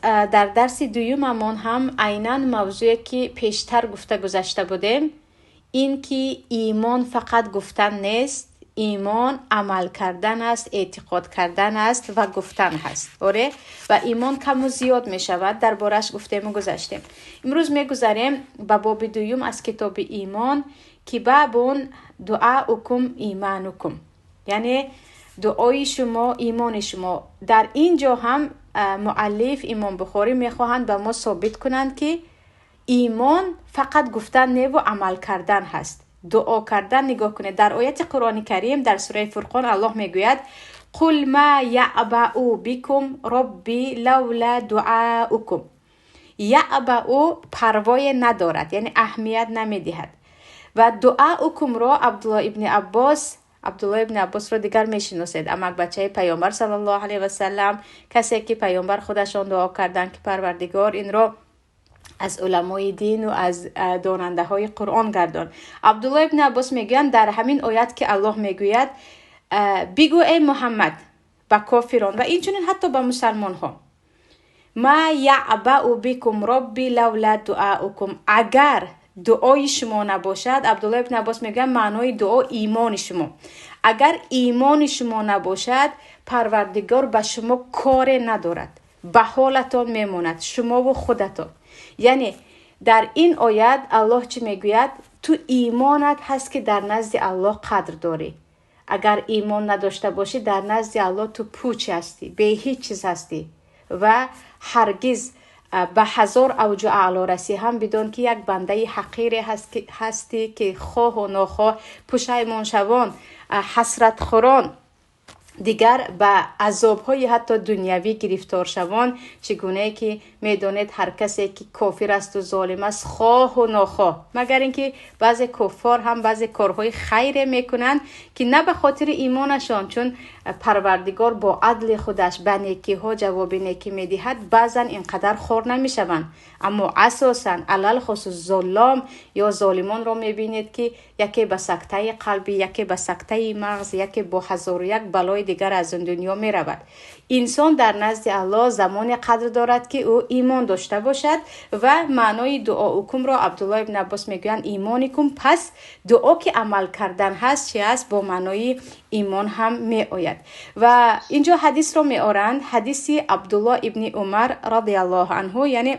در درس دویممون هم عیناً موضوعی که پیشتر گفته گذشته بودیم، این که ایمان فقط گفتن نیست، ایمان عمل کردن است، اعتقاد کردن است و گفتن هست. آره؟ و ایمان کم و زیاد می شود، در بارش گفتیم و گذاشتیم. امروز می گذاریم به باب دویم از کتاب ایمان که بابون دعاؤکم ایمانکم، یعنی دعای شما ایمان شما. در اینجا هم مؤلف امام بخاری میخواهند به ما ثابت کنند که ایمان فقط گفتن نه و عمل کردن هست. دعا کردن نگاه کنید در آیت قرآن کریم در سوره فرقان الله میگوید قل ما یعبأ بکم ربی لولا دعاؤکم. یعبأ پروای ندارد، یعنی اهمیت نمیدهد. و دعاؤکم را عبدالله ابن عباس رو دیگر میشناسید، اما بچه پیامبر صلی الله علیه و سلم، کسی که پیامبر خودشان دعا کردن که پروردگار این را از علمای دین و از داننده های قرآن گردان. عبدالله ابن عباس میگویند در همین آیت که الله میگوید بگو ای محمد به کافران و اینچنین حتی به مسلمان ها، ما یعبأ بکم ربی لولا دعاؤکم، اگر دعای شما نباشد. عبدالله ابن عباس میگه معنای دعا ایمان شما. اگر ایمان شما نباشد پروردگار به شما کار ندارد، به حالتان میماند، شما و خودتان. یعنی در این آیت الله چی میگوید؟ تو ایمانت هست که در نزد الله قدر داری. اگر ایمان نداشته باشی در نزد الله تو پوچ هستی، به هیچ چیز هستی و هرگز به هزار اوج اعلی رسی هم بدون که یک بنده حقیر هستی که خواه و ناخواه پشیمان شوان، حسرت خوران، دیگر به عذاب‌های حتی دنیوی گرفتار شوان. چگونه که میدونید هر کسی که کافر است و ظالم است خواه و ناخواه، مگر اینکه بعضی کفار هم بعضی کارهای خیر میکنند که نه به خاطر ایمانشان، چون پروردگار با عدل خودش به نیکی ها جواب نیکی میدهد، بعضا اینقدر خور نمیشوند. اما اساسا علل خصوص ظلام یا ظالمان را میبینید که یکی به سکته قلبی، یکی به سکته مغز، یکی با هزار و یک بلای دیگر از این دنیا می رود. انسان در نزد الله زمان قدر دارد که او ایمان داشته باشد و معنای دعاؤکم را عبدالله ابن عباس میگویند ایمانکم. پس دعا که عمل کردن هست چی است؟ با معنای ایمان هم می آید. و اینجا حدیث را می آورند، حدیث عبدالله ابن عمر رضی الله عنه، یعنی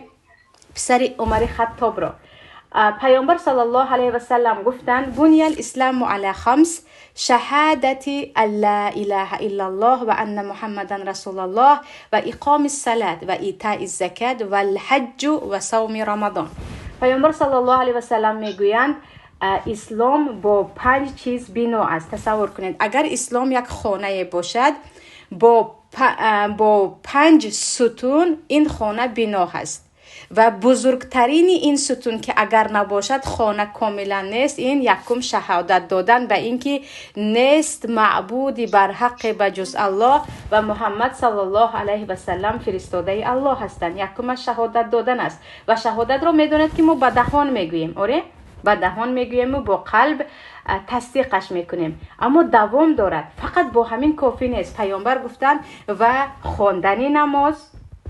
پسر عمر خطاب را. پیامبر صلی الله علیه و سلم گفتند بنی الاسلام علی خمس، شهادت لا اله الا الله و ان محمدا رسول الله و اقام الصلاة و ایتاء الزکات و الحج و صوم رمضان. پیامبر صلی الله علیه و سلم میگویند اسلام با 5 چیز بنا است. تصور کنید اگر اسلام یک خانه باشد با 5 ستون این خانه بنا هست و بزرگترین این ستون که اگر نباشد خانه کاملا نیست. این یکم شهادت دادن به اینکه نیست معبودی بر حق بجز الله و محمد صلی الله علیه و سلم فرستاده الله هستند. یکم شهادت دادن است و شهادت را میدونید که ما به دهان میگوییم. آره، به دهان میگوییم و با قلب تصدیقش میکنیم، اما دوام دارد. فقط با همین کافی نیست. پیامبر گفتن و خواندن نماز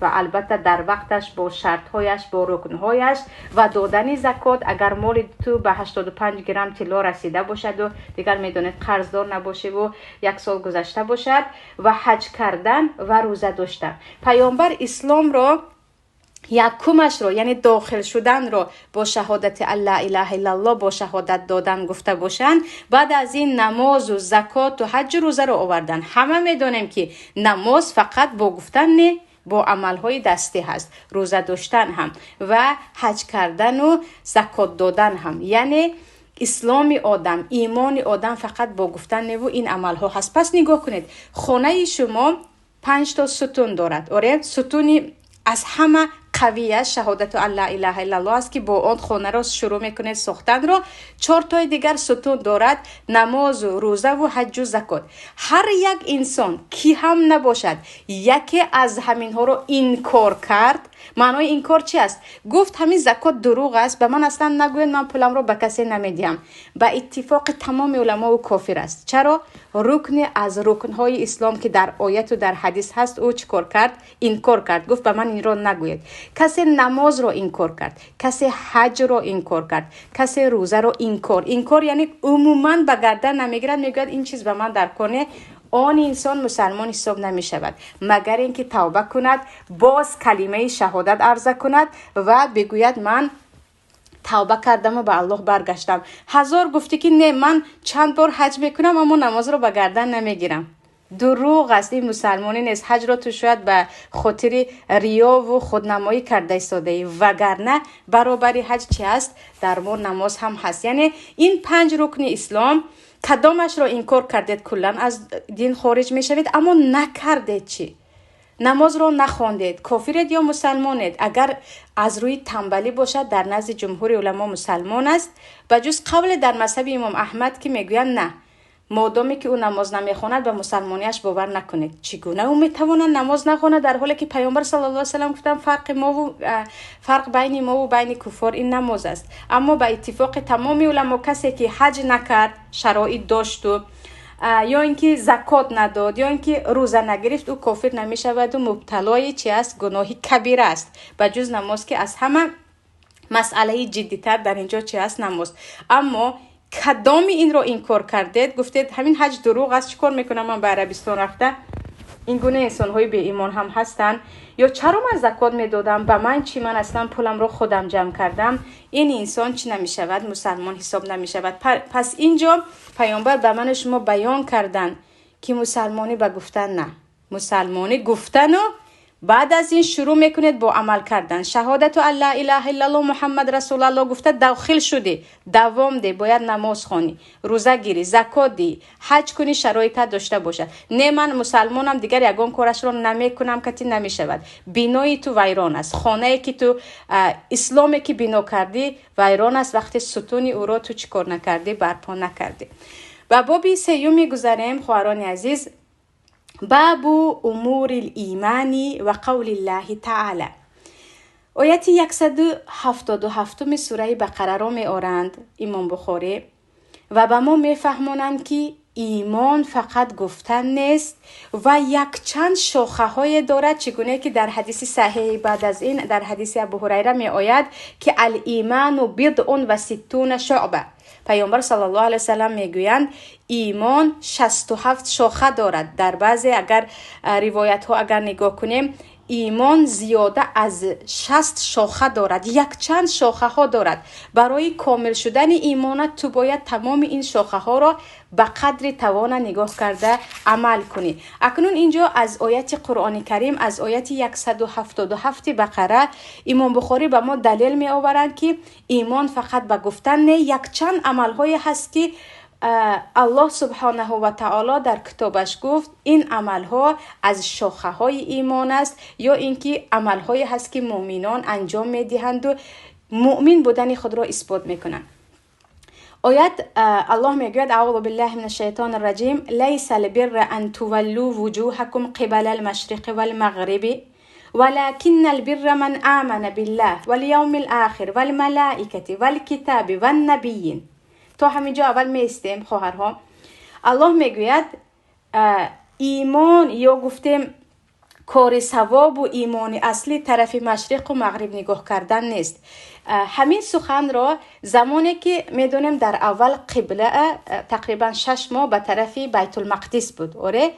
و البته در وقتش با شرطهایش، با رکنهایش و دادن زکات اگر مال تو به 85 گرم طلا رسیده باشد و دیگر میدونید قرضدار نباشه و 1 سال گذشته باشد، و حج کردن و روزه داشتن. پیامبر اسلام را یکمش رو، یعنی داخل شدن رو با شهادت لا اله الا الله، با شهادت دادن گفته باشن. بعد از این نماز و زکات و حج و روزه رو آوردن. همه میدونیم که نماز فقط با گفتن نه، با عملهای دستی هست، روزه داشتن هم و حج کردن و زکات دادن هم. یعنی اسلام آدم، ایمان آدم فقط با گفتن نه و این عملها هست. پس نگاه کنید خانه شما 5 تا ستون دارد. آره، ستونی از همه قویه شهادت لا اله الا الله است که با آن خانه را شروع میکنید ساختن را. 4 تای دیگر ستون دارد، نماز و روزه و حج و زکات. هر یک انسان کی هم نباشد یکی از همین ها رو انکار کرد، معنای این کار چی است؟ گفت همین زکات دروغ است، به من اصلا نگوید، من پولم رو به کسی نمیدیم. به اتفاق تمام علما و کافر است. چرا؟ رکن از رکنهای اسلام که در آیت و در حدیث هست او چیکار کرد؟ انکار کرد. گفت به من این رو نگوید. کسی نماز رو انکار کرد، کسی حج رو انکار کرد، کسی روزه رو انکار یعنی عموما به گردن نمیگیرد، میگوید این چیز به من در کنه، آن انسان مسلمان حساب نمی شود مگر اینکه توبه کند، باز کلمه شهادت عرضه کند و بگوید من توبه کردم و به الله برگشتم. هزار گفته که نه من چند بار حج میکنم اما نماز رو به گردن نمیگیرم. دروغ است، این مسلمانی نیست. حج را تو شاید به خاطر ریا و خودنمایی کرده ایستاده ای، وگرنه برابری حج چی است؟ در ما نماز هم هست. یعنی این 5 رکن اسلام کدامش را انکار کردید کلا از دین خارج میشوید، اما نکردید چی؟ نماز رو نخواندید، کافرید یا مسلمانید. اگر از روی تنبلی باشد در نزد جمهور علما مسلمان است، بجز قول در مذهب امام احمد که میگویند نه، مادامی که او نماز نمیخواند به مسلمانیش باور نکنید. چگونه او میتواند نماز نخواند در حالی که پیامبر صلی الله علیه و سلم گفتن فرق بین ما و بین کفار این نماز است. اما به اتفاق تمام علما کسی که حج نکرد، شرایط داشت و یا اینکه زکات نداد یا اینکه روزه نگرفت، او کافر نمیشود و مبتلای چی است؟ گناهی کبیره است، بجز نماز که از همه مسئله جدی‌تر در اینجا چی است؟ نماز. اما کدام این رو انکار کردید؟ گفتید همین حج دروغ است، چیکار میکنم من به عربستان رفته؟ این گونه انسان های بی ایمان هم هستن. یا چرا من زکات میدادم؟ به من چی؟ من اصلا پولم رو خودم جمع کردم. این انسان چی نمیشود؟ مسلمان حساب نمیشود. پس اینجا پیامبر به من شما بیان کردن که مسلمانی به گفتن نه، مسلمانی گفتن و بعد از این شروع میکنید با عمل کردن. شهادت لا اله الا الله محمد رسول الله گفته داخل شدی، دوام ده، باید نماز خوانی، روزه گیری، زکات دی، حج کنی، شرایط داشته باشه. نه من مسلمانم دیگر یگان کارش رو نمیکنم که نمیشود. بینایی تو ویران است، خانه که تو اسلامی که بنا کردی ویران است وقتی ستونی او را تو چیکار نکردی، برپا نکردی. و باب سیوم میگذاریم خواهران عزیز، باب امور الایمانی و قول الله تعالی. آیت 177 سوره بقره را می آورند امام بخاری و به ما می فهمانند که ایمان فقط گفتن نیست و یک چند شاخه های دارد، چگونه که در حدیث صحیح بعد از این در حدیث ابو هریره می آید که الایمان بضع و ستون شعبه. پیامبر صلی الله علیه و سلم میگویند ایمان 67 شاخه دارد. در بعضی اگر روایت ها اگر نگاه کنیم ایمان زیاده از 60 شاخه دارد، یک چند شاخه ها دارد. برای کامل شدن ایمانت تو باید تمام این شاخه ها را به قدر توان نگاه کرده عمل کنی. اکنون اینجا از آیت قرآن کریم، از آیت 177 بقره، امام بخاری به ما دلیل می آورند که ایمان فقط به گفتن نه، یک چند عمل های هست که الله سبحانه و تعالی در کتابش گفت این عملها از شاخه های ایمان است، یا اینکه عملهای هست که مؤمنان انجام میدهند و مؤمن بودن خود را اثبات میکنند. آیت الله میگوید اعوذ بالله من الشیطان الرجیم لیس البر ان تولوا وجوهکم قبل المشرق والمغرب ولكن البر من آمن بالله والیوم الاخر والملائکه والکتاب والنبیین. تا همینجا اول میستیم خواهرها. الله میگوید ایمان یا گفتیم کار ثواب و ایمان اصلی طرف مشرق و مغرب نگاه کردن نیست. همین سخن را زمانی که میدونیم در اول قبله تقریبا 6 ماه به طرف بیت المقدس بود. آره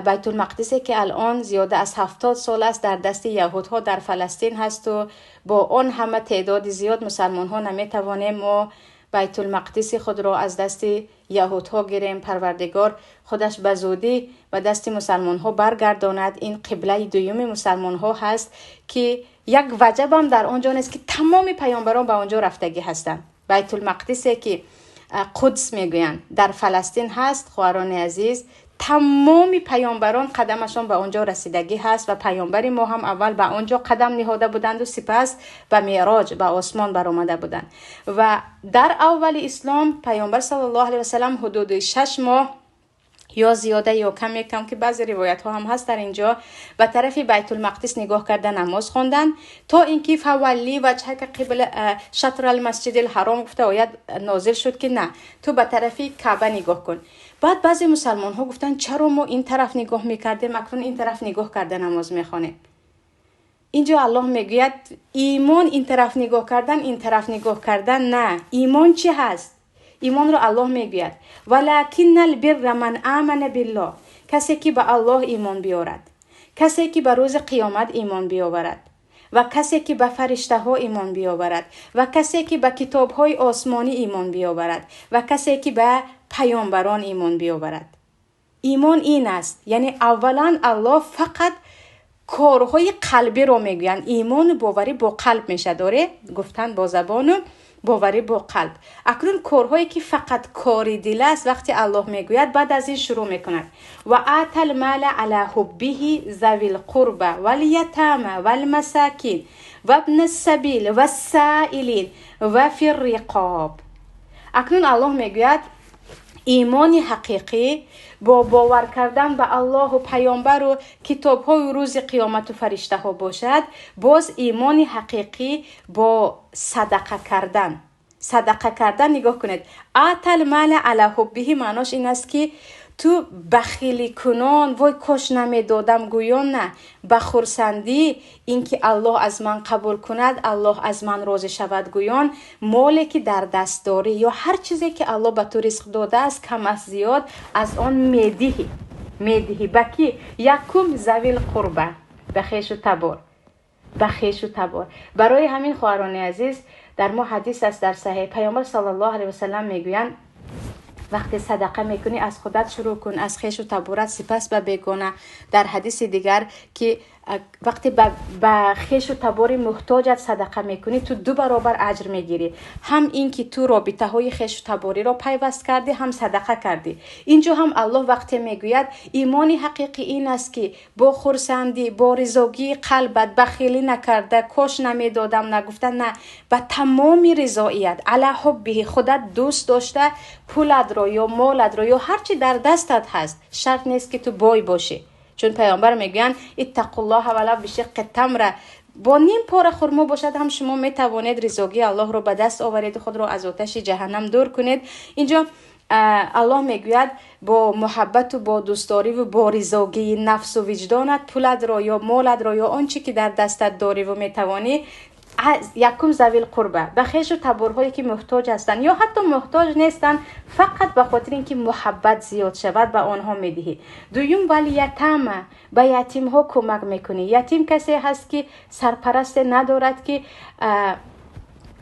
بیت المقدس که الان زیاده از 70 سال است در دست یهودها در فلسطین هست و با آن همه تعداد زیاد مسلمان ها نمیتوانیم ما بیت المقدس خود را از دست یهودها گیریم. پروردگار خودش به زودی به دست مسلمان ها برگرداند. این قبله دوم مسلمان ها هست که یک وجب هم در آنجا نیست که تمام پیامبران به آنجا رفتگی هستند. بیت المقدس که قدس میگویند در فلسطین هست خواهران عزیز، تمام پیامبران قدمشان به آنجا رسیدگی هست و پیامبر ما هم اول به آنجا قدم نهاده بودند و سپس به معراج به آسمان برآمده بودند. و در اول اسلام پیامبر صلی الله علیه و سلم حدود 6 ماه یا زیاده یا کم که بعضی روایت ها هم هست در اینجا به طرف بیت المقدس نگاه کردن نماز خواندن تا اینکه فولی وجهک قبل شطر المسجد الحرام گفته آیت نازل شد که نه تو به طرف کعبه نگاه کن. بعد بعضی مسلمان ها گفتن چرا ما این طرف نگاه میکردیم اکنون این طرف نگاه کرده نماز میخوانیم. اینجا الله میگوید ایمان این طرف نگاه کردن این طرف نگاه کردن نه. ایمان چی هست؟ ایمان رو الله میگوید ولکن البر من آمن بالله، کسی که به الله ایمان بیارد، کسی که به روز قیامت ایمان بیاورد و کسی که به فرشته ها ایمان بیاورد و کسی که به کتاب های آسمانی ایمان بیاورد و کسی که به پیامبران ایمان بیاورد. ایمان این است، یعنی اولا الله فقط کارهای قلبی رو میگویند. ایمان باوری با قلب میشه، داره گفتن با زبان باوری با قلب. اکنون کارهایی که فقط کاری دل است وقتی الله میگوید بعد از این شروع میکند و آت المال علی حبه ذوی القربى والیتامى والمساکین و ابن السبیل و السائلین و فی الرقاب. اکنون الله میگوید ایمان حقیقی با باور کردن به الله و پیامبر و کتاب های و روز قیامت و فرشته ها باشد. باز ایمان حقیقی با صدقه کردن نگاه کنید. آت المال علی حبه معناش این است که تو بخیلی کنان وای کاش نمیدادم گویان نه، بخورسندی اینکه الله از من قبول کند، الله از من راضی شود گویان، مالی که در دست داری یا هر چیزی که الله به تو رزق داده است کم از زیاد از آن میدهی بکی یکم ذوی القربى بخیش و تبار. برای همین خواهران عزیز در ما حدیث است در صحیح پیامبر صلی الله علیه و سلم میگویند وقتی صدقه میکنی از خودت شروع کن، از خویش و تبارت، سپس به بیگانه. در حدیث دیگر که وقتی به خویش و تبار محتاجت صدقه میکنی تو 2 برابر اجر میگیری. هم این که تو رابطه های خویش و تباری را پیوست کردی، هم صدقه کردی. اینجا هم الله وقتی میگوید ایمان حقیقی این است که با خرسندی، با رضایتی قلبت، بخیلی نکرده، کاش نمیدادم نگفتن، نه، به تمام رضایت علی حبه خودت دوست داشته پولت را یا مالت را یا هر چی در دستت هست، شرط نیست که تو بای باشی. چون پیامبر میگن اتقوا الله ولو بشق تمره، با نیم پاره خرما باشد هم شما میتوانید رضایت الله رو به دست آورید، خود رو از آتش جهنم دور کنید. اینجا الله میگوید با محبت و با دوستداری و با رضایت نفس و وجدانت پولت را یا مالت را یا آنچه که در دستت داری و میتوانی یکم ذوی القربى به خویش و تبارهایی که محتاج هستند یا حتی محتاج نیستند، فقط به خاطر اینکه محبت زیاد شود به آنها میدهی. دویم والیتامى به یتیم ها کمک میکنی. یتیم کسی هست که سرپرست ندارد که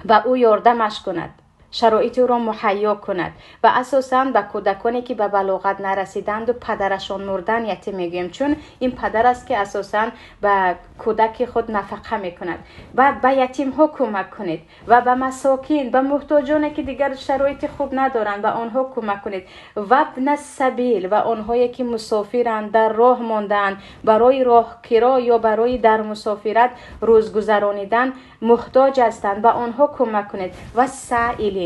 به او یاردمش کند، شرایط او را مهیا کند و اساساً به کودکانی که به بلاغت نرسیدند و پدرشان مردن یتیم میگیم، چون این پدر است که اساساً به کودک خود نفقه میکند. و به یتیم ها کمک کنید و به مساکین، به محتاجانی که دیگر شرایط خوب ندارند به آنها کمک کنید. و ابن السبیل و آنهایی که مسافرند، در راه ماندند، برای راه کرا یا برای در مسافرت روز گذرانیدن محتاج هستند به آنها کمک کنید. و سائلین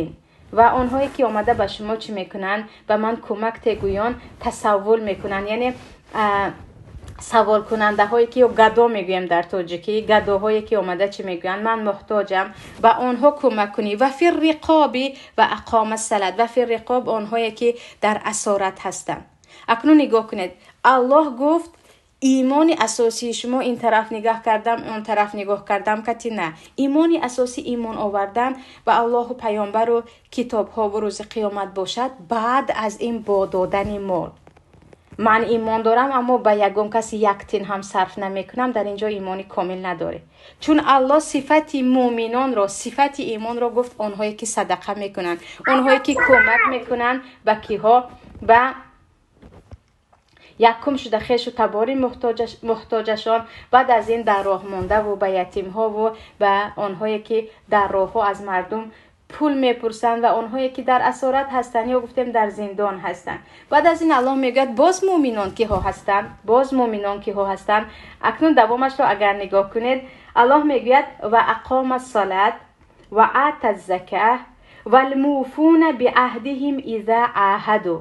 و آنهایی که آمده به شما چی میکنن؟ به من کمک تگویان تصول میکنن، یعنی سوال کننده هایی که گدا میگویم در تاجیکی، گداهایی که آمده چی میگوین؟ من محتاجم، به آنها کمک کنی. و فی الرقاب و اقام الصلاة و فی الرقاب آنهایی که در اسارت هستند. اکنون نگاه کنید، الله گفت ایمان اساسی شما این طرف نگاه کردم اون طرف نگاه کردم کتی نه. ایمان اساسی ایمان آوردن به الله و پیامبر و کتاب ها و روز قیامت باشد. بعد از این با دادن مال، من ایمان دارم اما به یگم کسی یک تین هم صرف نمی کنم، در اینجا ایمانی کامل نداره. چون الله صفت مؤمنان را، صفت ایمان را گفت آنهایی که صدقه میکنن، آنهایی که کمک میکنن به کیها؟ به یکم شده خویش و تباری محتاجشان. بعد از این در راه مانده و به یتیم ها و به آنهایی که در راه ها از مردم پول میپرسند و آنهایی که در اسارت هستند یا گفتیم در زندان هستند. بعد از این الله میگه باز مؤمنان که ها هستند. اکنون دوامش رو اگر نگاه کنید، الله میگه و اقام الصلاة و آت الزکاة والموفون بعهدهم اذا عاهدوا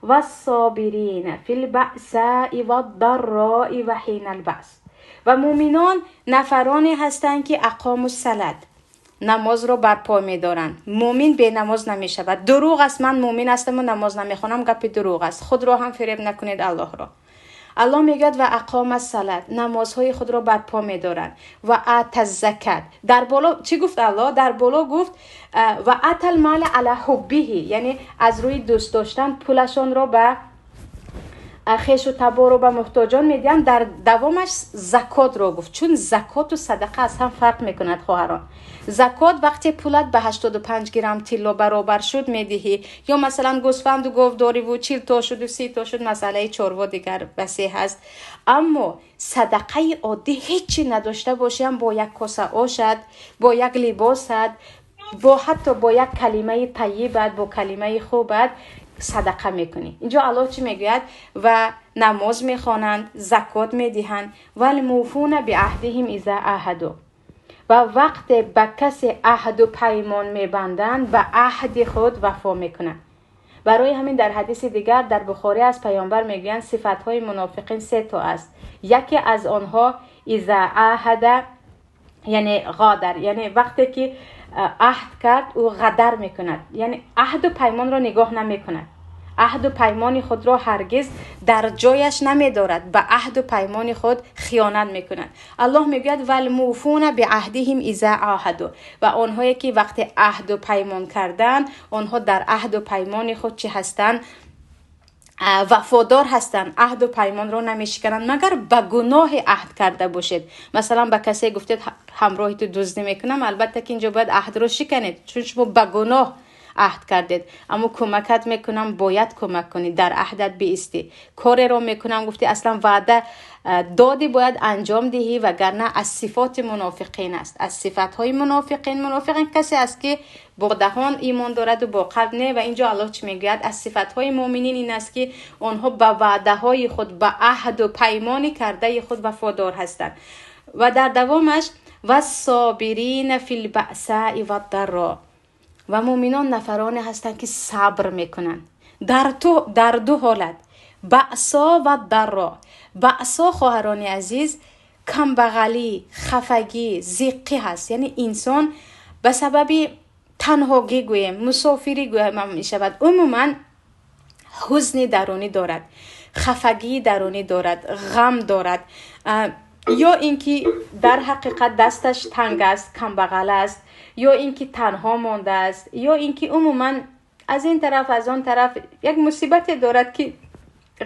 و الصابرین فی البأساء و الضراء و حین البأس. و مؤمنان نفرانی هستند که اقاموا الصلاة، نماز رو برپا می‌دارند. مؤمن به نماز نمی‌شود. دروغ است من مؤمن هستم و نماز نمی‌خوانم، گپ دروغ است. خود را هم فریب نکنید الله را. الله میگه و اقام الصلاة، نمازهای خود را برپا می‌دارند. و آت الزکات، در بالا چی گفت الله؟ در بالا گفت و آت المال علی حبه، یعنی از روی دوست داشتن پولشون را به خیش و تبار رو به محتاجان میدن. در دوامش زکات رو گفت، چون زکات و صدقه از هم فرق میکند خواهران. زکات وقتی پولت به 85 گرم طلا برابر شد میدهی، یا مثلا گوسفند و گاوداری و 40 تا شد و 30 تا شد، مسئله چاروا دیگر وسیع هست. اما صدقه عادی هیچی نداشته باشیم، با یک کاسه آشد، با یک لباست، با حتی با یک کلمه طیبت، با کلمه خوبت صدقه میکنی. اینجا الله چی میگوید؟ و نماز میخوانند، زکات میدهند. والموفون بعهدهم اذا عاهدوا، و وقت به کسی عهد و پیمان میبندند و عهد خود وفا میکنند. برای همین در حدیث دیگر در بخاری از پیامبر میگویند صفاتهای منافقین 3 تا است. یکی از آنها اذا عاهد یعنی غادر، یعنی وقتی که عهد کرد او غدر میکند، یعنی عهد و پیمان را نگاه نمیکند. عهد و پیمان خود را هرگز در جایش نمیدارد، به عهد و پیمان خود خیانت میکند. الله میگوید والموفون بعهدهم اذا عاهدوا، و آنهایی که وقت عهد و پیمان کردند آنها در عهد و پیمان خود چه هستند؟ وفادار هستند. عهد و پیمان رو نمیشکنند مگر به گناه عهد کرده باشید. مثلا به کسی گفتید همراهی تو دزدی میکنم، البته که اینجا باید عهد رو شکنید، چون شما به گناه عهد کردید. اما کمکت میکنم باید کمک کنید، در عهدت بیستی. کاری رو میکنم گفتی اصلا وعده دادی باید انجام دهی، وگرنه از صفات منافقین است. از صفاتهای منافقین کسی است که با دهان ایمان دارد و با قلب نه. و اینجا الله چی میگوید؟ از صفاتهای مؤمنین این است که آنها به وعده های خود، به عهد و پیمان کرده خود وفادار هستند. و در دوامش و صابرین فی البأساء و الضراء، و مؤمنان نفرانی هستند که صبر میکنند در دو حالت، بأسا و ضراء. بأسا خواهران عزیز کم بغلی، خفگی، ضیقی هست، یعنی انسان به سبب تنهایی گویم، مسافری گویم می شود، عموما حزن درونی دارد، خفگی درونی دارد، غم دارد، یا اینکه در حقیقت دستش تنگ است، کم بغل است، یا اینکه تنها مانده است، یا اینکه عموما از این طرف از آن طرف یک مصیبت دارد که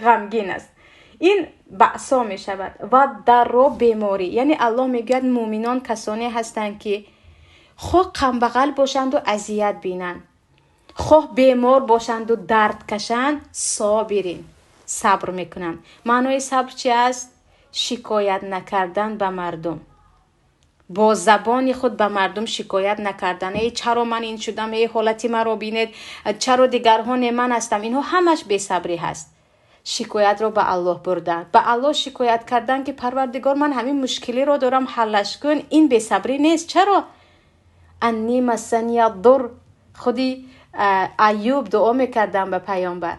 غمگین است. این بأسا می شود. و ضراء بیماری، یعنی الله میگوید مؤمنان کسانی هستند که خواه کم بغل باشند و اذیت بینند، خواه بیمار باشند و درد کشند، صابرین، صبر میکنند. معنای صبر چی است؟ شکایت نکردن به مردم، با زبان خود به مردم شکایت نکردن. ای چرا من این شدم، ای حالتی من رو بینید، چرا دیگران من هستم. اینها همش بی صبری هست. شکایت رو به الله بردن، به الله شکایت کردن که پروردگار من همین مشکلی رو دارم حلش کن، این بی صبری نیست. چرا؟ انی مسنی الضر، خودی ایوب دعا میکردن به پیامبر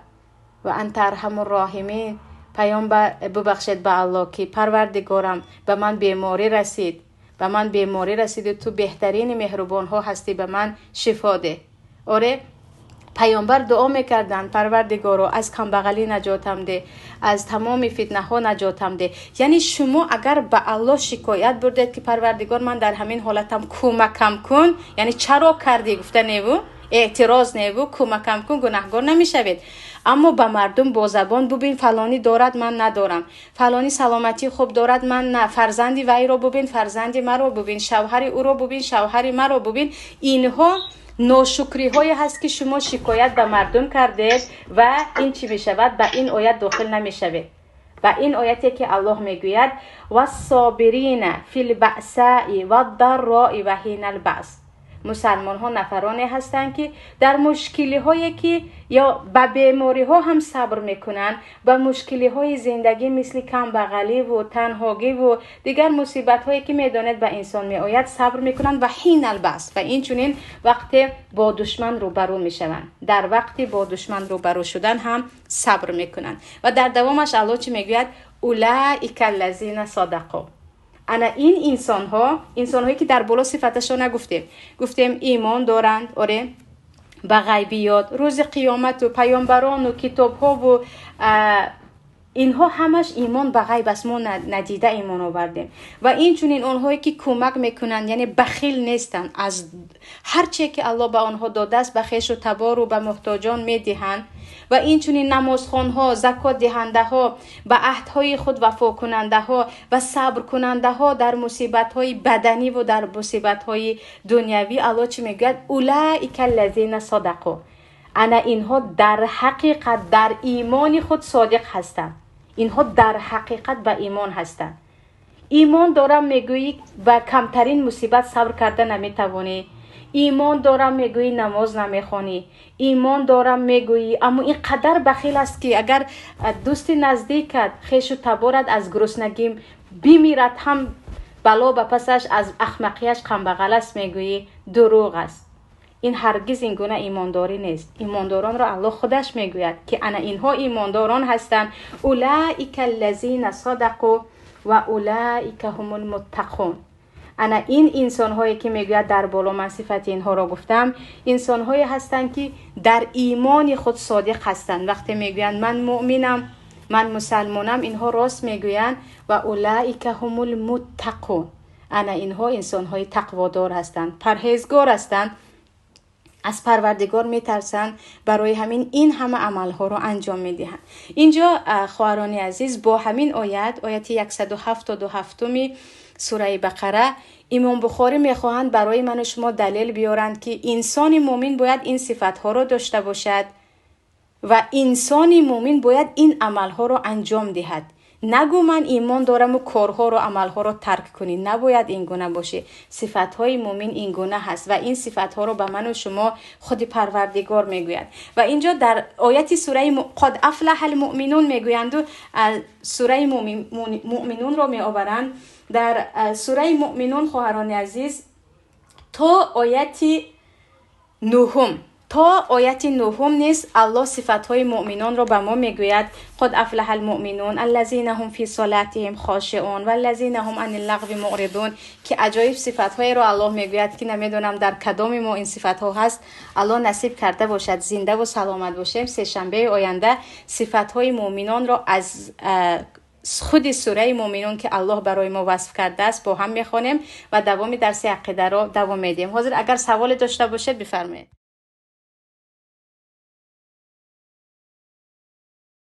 و انت ارحم الراحمین، پیامبر ببخشید به الله که پروردگارم به من بیماری رسید، به من بیماری رسید و تو بهترین مهربان ها هستی، به من شفا ده. آره پیامبر دعا میکردن پروردگارو از کمبغلی نجاتم ده، از تمام فتنه ها نجاتم ده. یعنی شما اگر به الله شکایت بردید که پروردگار من در همین حالتم کمکم کن، یعنی چرا کردی گفته نیو، اعتراض نیو، کمکم کن، گناهگار نمیشوید. اما به مردم با زبان ببین فلانی دارد من ندارم، فلانی سلامتی خوب دارد من نه، فرزندی وی رو ببین فرزندی مرا ببین، شوهری او رو ببین شوهری مرا ببین. اینها ناشکری های هست که شما شکایت به مردم کردید و این چی می شود؟ به این آیت داخل نمی شود. و این آیتی که الله می گوید و الصابرین فی البأساء و الضراء و حین البأس، مسلمان ها نفرانی هستند که در مشکلی هایی که یا به بیماری ها هم صبر میکنن، به مشکلی های زندگی مثل کم بغلی و تنهایی و دیگر مصیبت هایی که میداند به انسان می آید صبر میکنن و حین البس و این چنین وقتی با دشمن روبرو میشوند، در وقتی با دشمن روبرو شدن هم صبر میکنن. و در دوامش الله چی میگوید؟ اولئک الذین صدقوا. انا این انسان هایی که در بالا صفتشو گفتیم ایمان دارند، آره، به غیبیات، روز قیامت و پیامبران و کتاب ها و اینها همش ایمان به غیب است، ما ندیده ایمان آوردیم. و این چنین اونهایی که کمک میکنن، یعنی بخیل نیستن، از هر چی که الله به آنها داده است به خویش و تبار و به محتاجان میدهند. و این چنین نمازخوان ها، زکات دهنده ها، به عهدهای خود وفا کننده ها و صبر کننده ها در مصیبت های بدنی و در مصیبت های دنیوی، الله چی میگه؟ اولئک الذین صدقوا. انا اینها در حقیقت در ایمان خود صادق هستند. اینها در حقیقت به ایمان هستند. ایمان دارم میگویی و کمترین مصیبت صبر کرده نمیتوانی. ایمان دارم میگویی نماز نمیخوانی. ایمان دارم میگویی اما این قدر بخیل است که اگر دوست نزدیکت خویش و تبارت از گرسنگی بمیرد هم بلا به پسش از احمقیش کم بغل است میگویی. دروغ است. این هرگز این گونه ایمانداری نیست. ایمانداران را الله خودش میگوید که انا اینها ایمانداران هستند. اولئک الذین صدقوا و اولئک هم المتقون. انا این انسان هایی که میگوید در بالا من صفت اینها را گفتم، انسان هایی هستند که در ایمان خود صادق هستند. وقتی میگویند من مؤمنم، من مسلمانم، اینها راست میگویند. و اولئک هم المتقون. انا اینها انسان های تقوادار هستند، پرهیزگار هستند، از پروردگار میترسند، برای همین این همه عمل ها رو انجام میدهند. اینجا خواهران عزیز با همین آیت 177 سوره بقره، امام بخاری میخواهند برای من و شما دلیل بیارند که انسان مؤمن باید این صفت ها رو داشته باشد و انسان مؤمن باید این عمل ها رو انجام دهد. نگو من ایمان دارم و کارها رو، عملها رو ترک کنی. نباید این گونه باشه. صفتهای مؤمن این گونه هست و این صفتها رو به من و شما خود پروردگار میگوید. و اینجا در آیت سوره قد افلح المؤمنون میگویند و سوره مؤمنون رو میآورند. در سوره مؤمنون خواهران عزیز تا آیت نهم نیست الله صفتهای مؤمنان را به ما میگوید. قد افلح المؤمنون الذین هم فی صلاتهم خاشعون والذین هم عن اللغو معرضون، که عجایب صفتهای را الله میگوید که نمیدونم در کدام ما این صفتها هست. الله نصیب کرده باشد زنده و سلامت باشیم، سه شنبه آینده صفتهای مؤمنان را از خود سوره مؤمنون که الله برای ما وصف کرده است با هم میخوانیم و دوام درس عقیده را دوام میدیم. حاضر اگر سوال داشته باشید بفرمایید.